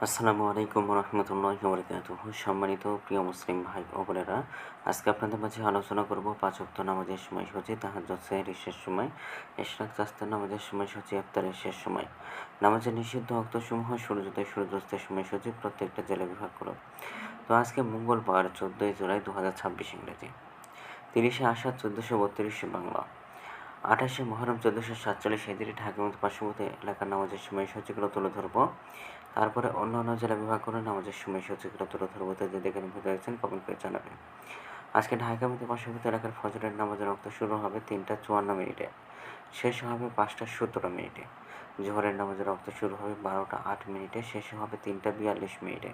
আসসালামু আলাইকুম রহমতুল্লাহি ওয়া সম্মানিত প্রিয় মুসলিম ভাই ও বোনেরা, আজকে আপনাদের মাঝে আলোচনা করব ৫ ওয়াক্ত নামাজের সময়সূচি, তাহাজ্জুদ সেহরির শেষ সময়, ইশরাক চাস্তের নামাজের সময়সূচি, ইফতারের শেষ সময়, নামাজের নিষিদ্ধ ওয়াক্তসমূহ, সূর্যোদয় সূর্যাস্তের সময়সূচি প্রত্যেকটা জেলা বিভাগ করো। তো আজকে মঙ্গলবার ১৪ই জুলাই ২০২৬ ইংরেজি, ৩০শে আষাঢ় ১৪৩২ বাংলা, ২৮শে মুহররম ১৪৪৭ হিজরি, ঢাকা মতো পার্শ্ববর্তী এলাকার নামাজের সময়সূচিগুলো তুলে ধরবো। তারপরে অন্য জেলা বিভাগ করে নামাজের সময়সূচিগুলো তুলে ধরবো। তো যে দেখে নিতে চাইছেন কমেন্ট করে জানাবেন। আজকে ঢাকা মতো পার্শ্ববর্তী এলাকার ফজরের নামাজের রক্ত শুরু হবে ৩টা ৫৪ মিনিটে, শেষ হবে ৫টা ১৭ মিনিটে। জোহরের নামাজের রক্ত শুরু হবে ১২টা ৮ মিনিটে, শেষ হবে ৩টা ৪২ মিনিটে।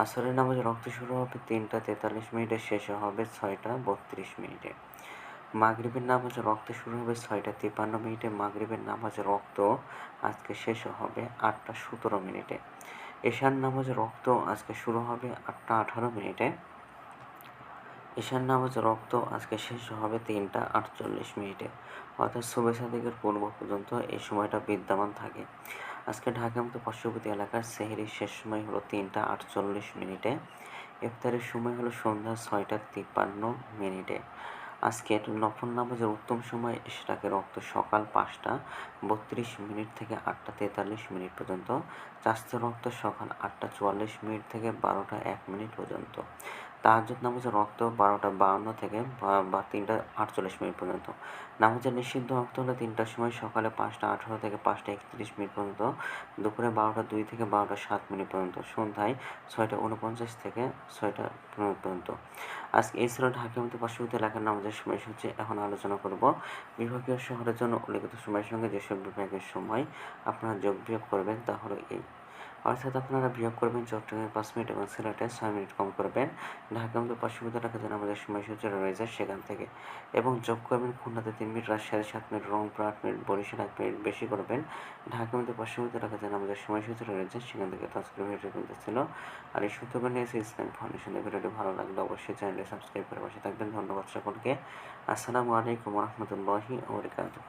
আসরের নামাজের রক্ত শুরু হবে ৩টা ৪৩ মিনিটে, শেষ হবে ৬টা ৩২ মিনিটে। মাগরিবের নামাজের রক্ত শুরু হবে ৬টা ৫৩ মিনিটে, মাগরিবের নামাজের রক্ত আজকে শেষ হবে ৮টা ১৭ মিনিটে। এশার নামাজের রক্ত আজকে শুরু হবে ৮টা ১৮ মিনিটে, এশার নামাজের রক্ত আজকে শেষ হবে ৩টা ৪৮ মিনিটে। অর্থাৎ সুবহে সাদিকের পূর্ব পর্যন্ত এই সময়টা বিদ্যমান থাকে। আজকে ঢাকা মতো পার্শ্ববর্তী এলাকার সেহরির শেষ সময় হলো ৩টা ৪৮ মিনিটে, ইফতারের সময় হলো সন্ধ্যা ৬টা ৫৩ মিনিটে। আজকের নফল নামাজের উত্তম সময় ইশরাকের রক্ত সকাল ৫টা ৩২ মিনিট থেকে ৮টা ৪৩ মিনিট পর্যন্ত, চাস্তের রক্ত সকাল ৮টা ৪৪ মিনিট থেকে ১২টা ১ মিনিট পর্যন্ত, তাহাজ্জুদ নামাজের রক্ত ১২টা ৫২ থেকে ৩টা ৪৮ মিনিট পর্যন্ত। নামাজের নিষিদ্ধ রক্ত হলো ৩টার সময়, সকালে ৫টা ১৮ থেকে ৫টা ৩১ মিনিট পর্যন্ত, দুপুরে ১২টা ২ থেকে ১২টা ৭ মিনিট পর্যন্ত, সন্ধ্যায় ৬টা ৪৯ থেকে ৬টা ১৫ পর্যন্ত। আজকে এই ছিল ঢাকা মতো পার্শ্ববর্তী এলাকার নামাজের সময়সূচি। এখন আলোচনা করব বিভাগীয় শহরের জন্য উল্লেখিত সময়ের সঙ্গে যেসব বিভাগের সময় আপনারা যোগ বিয়োগ করবেন তা হলো এই। অর্থাৎ আপনারা বিয়োগ করবেন চট্টগ্রামে ৫ মিনিট এবং সিলেটে ৬ মিনিট কম করবেন, ঢাকা মতো পার্শ্ববর্তী এলাকায় যে নামাজের সময়সূচি রয়েছে সেখান থেকে, এবং যোগ করবেন খুলনাতে ৩ মিনিট, রাজশাহীতে ৭ minute, Rangpur ৮ minute, Barishal ১ minute বেশি করবেন, ঢাকা মতো পার্শ্ববর্তী এলাকায় যে নামাজের সময়সূচি রয়েছে সেখান থেকে। তো আজকের ভিডিও কিন্তু ছিল, আর এই সূত্রগুলো নিয়েছে ইসলাম ফাউন্ডেশনের। ভিডিওটি ভালো লাগলে অবশ্যই চ্যানেলটি সাবস্ক্রাইব করে পাশে থাকবেন। ধন্যবাদ সকলকে। আসসালামু আলাইকুম রহমতুল্লাহি ওয়া বারাকাতুহু।